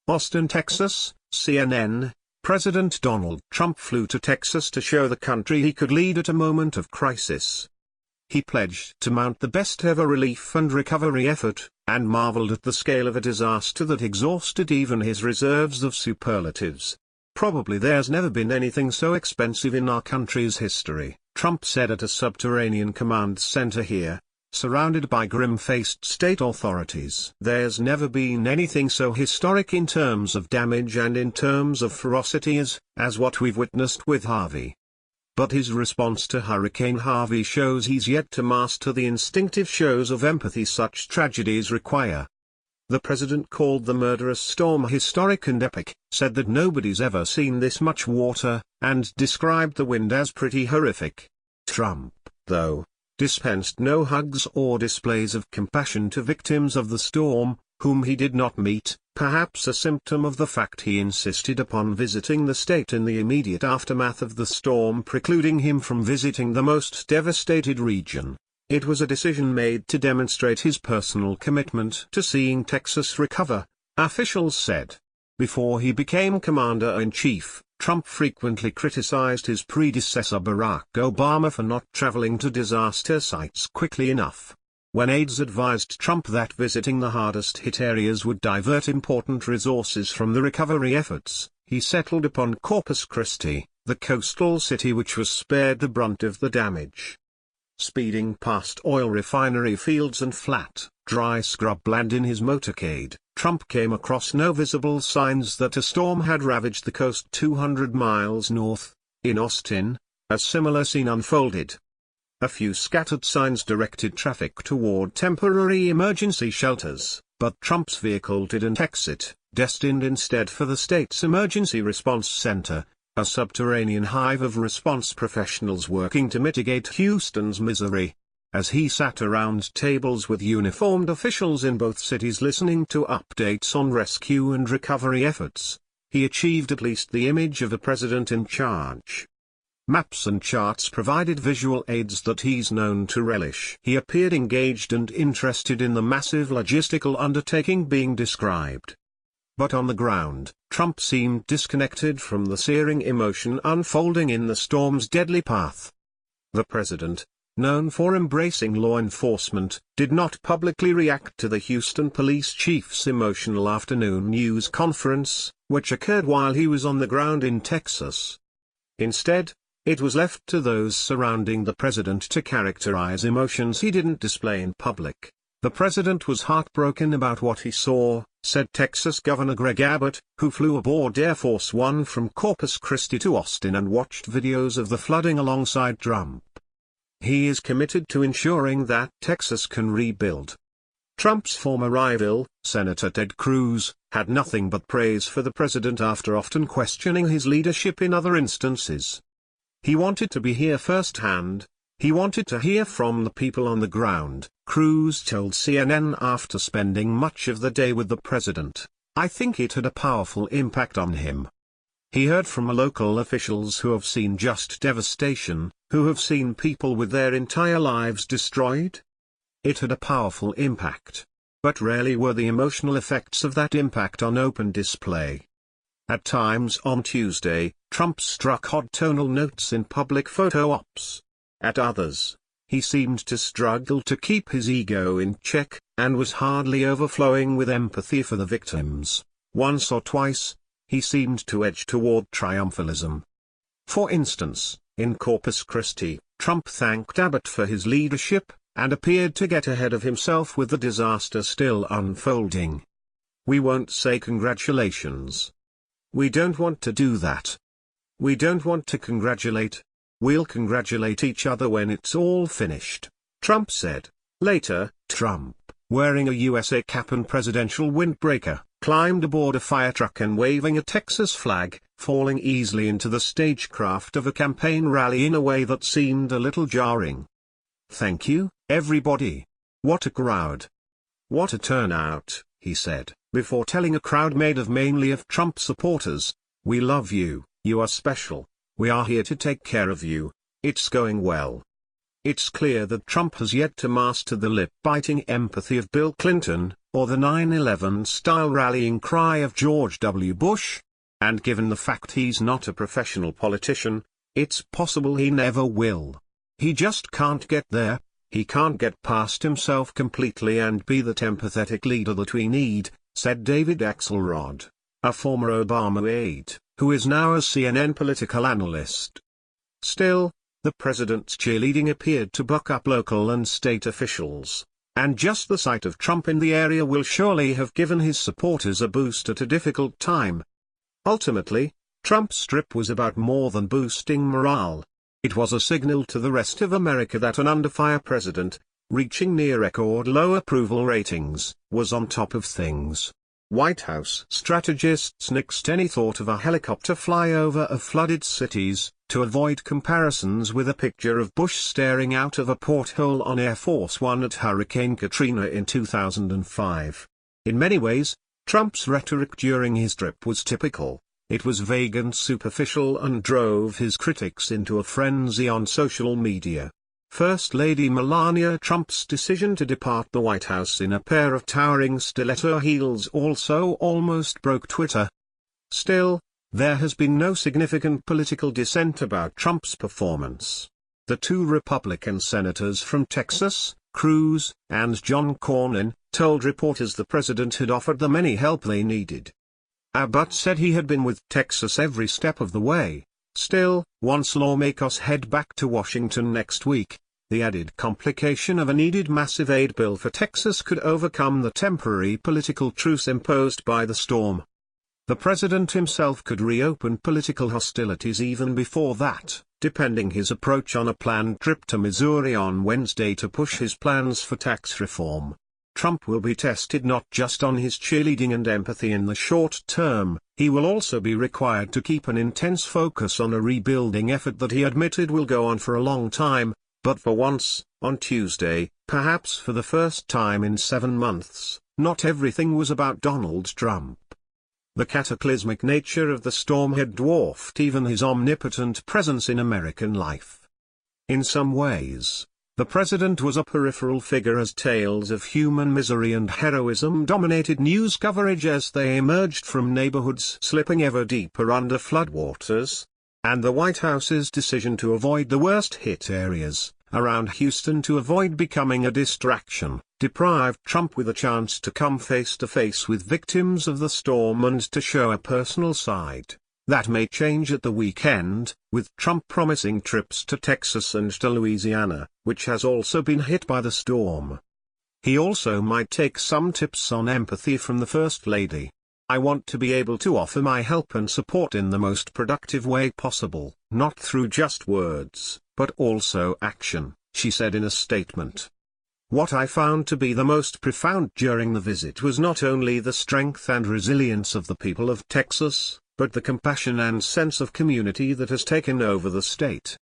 Austin, Texas, CNN. President Donald Trump flew to Texas to show the country he could lead at a moment of crisis. He pledged to mount the best-ever relief and recovery effort, and marveled at the scale of a disaster that exhausted even his reserves of superlatives. "Probably there's never been anything so expensive in our country's history," Trump said at a subterranean command center here, surrounded by grim-faced state authorities. "There's never been anything so historic in terms of damage and in terms of ferocity as what we've witnessed with Harvey." But his response to Hurricane Harvey shows he's yet to master the instinctive shows of empathy such tragedies require. The president called the murderous storm historic and epic, said that nobody's ever seen this much water, and described the wind as pretty horrific. Trump, though, dispensed no hugs or displays of compassion to victims of the storm, whom he did not meet, perhaps a symptom of the fact he insisted upon visiting the state in the immediate aftermath of the storm, precluding him from visiting the most devastated region. It was a decision made to demonstrate his personal commitment to seeing Texas recover, officials said. Before he became commander-in-chief, Trump frequently criticized his predecessor Barack Obama for not traveling to disaster sites quickly enough. When aides advised Trump that visiting the hardest-hit areas would divert important resources from the recovery efforts, he settled upon Corpus Christi, the coastal city which was spared the brunt of the damage. Speeding past oil refinery fields and flat, dry scrubland in his motorcade, Trump came across no visible signs that a storm had ravaged the coast 200 miles north. In Austin, a similar scene unfolded. A few scattered signs directed traffic toward temporary emergency shelters, but Trump's vehicle didn't exit, destined instead for the state's emergency response center, a subterranean hive of response professionals working to mitigate Houston's misery. As he sat around tables with uniformed officials in both cities listening to updates on rescue and recovery efforts, he achieved at least the image of a president in charge. Maps and charts provided visual aids that he's known to relish. He appeared engaged and interested in the massive logistical undertaking being described. But on the ground, Trump seemed disconnected from the searing emotion unfolding in the storm's deadly path. The president, known for embracing law enforcement, did not publicly react to the Houston police chief's emotional afternoon news conference, which occurred while he was on the ground in Texas. Instead, it was left to those surrounding the president to characterize emotions he didn't display in public. The president was heartbroken about what he saw, said Texas Governor Greg Abbott, who flew aboard Air Force One from Corpus Christi to Austin and watched videos of the flooding alongside Trump. He is committed to ensuring that Texas can rebuild. Trump's former rival, Senator Ted Cruz, had nothing but praise for the president after often questioning his leadership in other instances. He wanted to be here firsthand. He wanted to hear from the people on the ground, Cruz told CNN after spending much of the day with the president. I think it had a powerful impact on him. He heard from local officials who have seen just devastation, who have seen people with their entire lives destroyed. It had a powerful impact. But rarely were the emotional effects of that impact on open display. At times on Tuesday, Trump struck odd tonal notes in public photo ops. At others, he seemed to struggle to keep his ego in check, and was hardly overflowing with empathy for the victims. Once or twice, he seemed to edge toward triumphalism. For instance, in Corpus Christi, Trump thanked Abbott for his leadership, and appeared to get ahead of himself with the disaster still unfolding. We won't say congratulations. We don't want to do that. We don't want to congratulate. We'll congratulate each other when it's all finished, Trump said. Later, Trump, wearing a USA cap and presidential windbreaker, climbed aboard a fire truck and waving a Texas flag, falling easily into the stagecraft of a campaign rally in a way that seemed a little jarring. Thank you, everybody. What a crowd. What a turnout, he said, before telling a crowd made of mainly of Trump supporters, we love you, you are special, we are here to take care of you, it's going well. It's clear that Trump has yet to master the lip-biting empathy of Bill Clinton, or the 9/11-style rallying cry of George W. Bush. And given the fact he's not a professional politician, it's possible he never will. He just can't get there. He can't get past himself completely and be that empathetic leader that we need, said David Axelrod, a former Obama aide, who is now a CNN political analyst. Still, the president's cheerleading appeared to buck up local and state officials, and just the sight of Trump in the area will surely have given his supporters a boost at a difficult time. Ultimately, Trump's trip was about more than boosting morale. It was a signal to the rest of America that an under-fire president, reaching near-record low approval ratings, was on top of things. White House strategists nixed any thought of a helicopter flyover of flooded cities, to avoid comparisons with a picture of Bush staring out of a porthole on Air Force One at Hurricane Katrina in 2005. In many ways, Trump's rhetoric during his trip was typical. It was vague and superficial and drove his critics into a frenzy on social media. First Lady Melania Trump's decision to depart the White House in a pair of towering stiletto heels also almost broke Twitter. Still, there has been no significant political dissent about Trump's performance. The two Republican senators from Texas, Cruz and John Cornyn, told reporters the president had offered them any help they needed. Abbott said he had been with Texas every step of the way. Still, once lawmakers head back to Washington next week, the added complication of a needed massive aid bill for Texas could overcome the temporary political truce imposed by the storm. The president himself could reopen political hostilities even before that, depending his approach on a planned trip to Missouri on Wednesday to push his plans for tax reform. Trump will be tested not just on his cheerleading and empathy in the short term, he will also be required to keep an intense focus on a rebuilding effort that he admitted will go on for a long time, but for once, on Tuesday, perhaps for the first time in 7 months, not everything was about Donald Trump. The cataclysmic nature of the storm had dwarfed even his omnipotent presence in American life. In some ways, the president was a peripheral figure as tales of human misery and heroism dominated news coverage as they emerged from neighborhoods slipping ever deeper under floodwaters, and the White House's decision to avoid the worst-hit areas, around Houston to avoid becoming a distraction, deprived Trump with a chance to come face-to-face with victims of the storm and to show a personal side. That may change at the weekend, with Trump promising trips to Texas and to Louisiana, which has also been hit by the storm. He also might take some tips on empathy from the First Lady. I want to be able to offer my help and support in the most productive way possible, not through just words, but also action, she said in a statement. What I found to be the most profound during the visit was not only the strength and resilience of the people of Texas, but the compassion and sense of community that has taken over the state.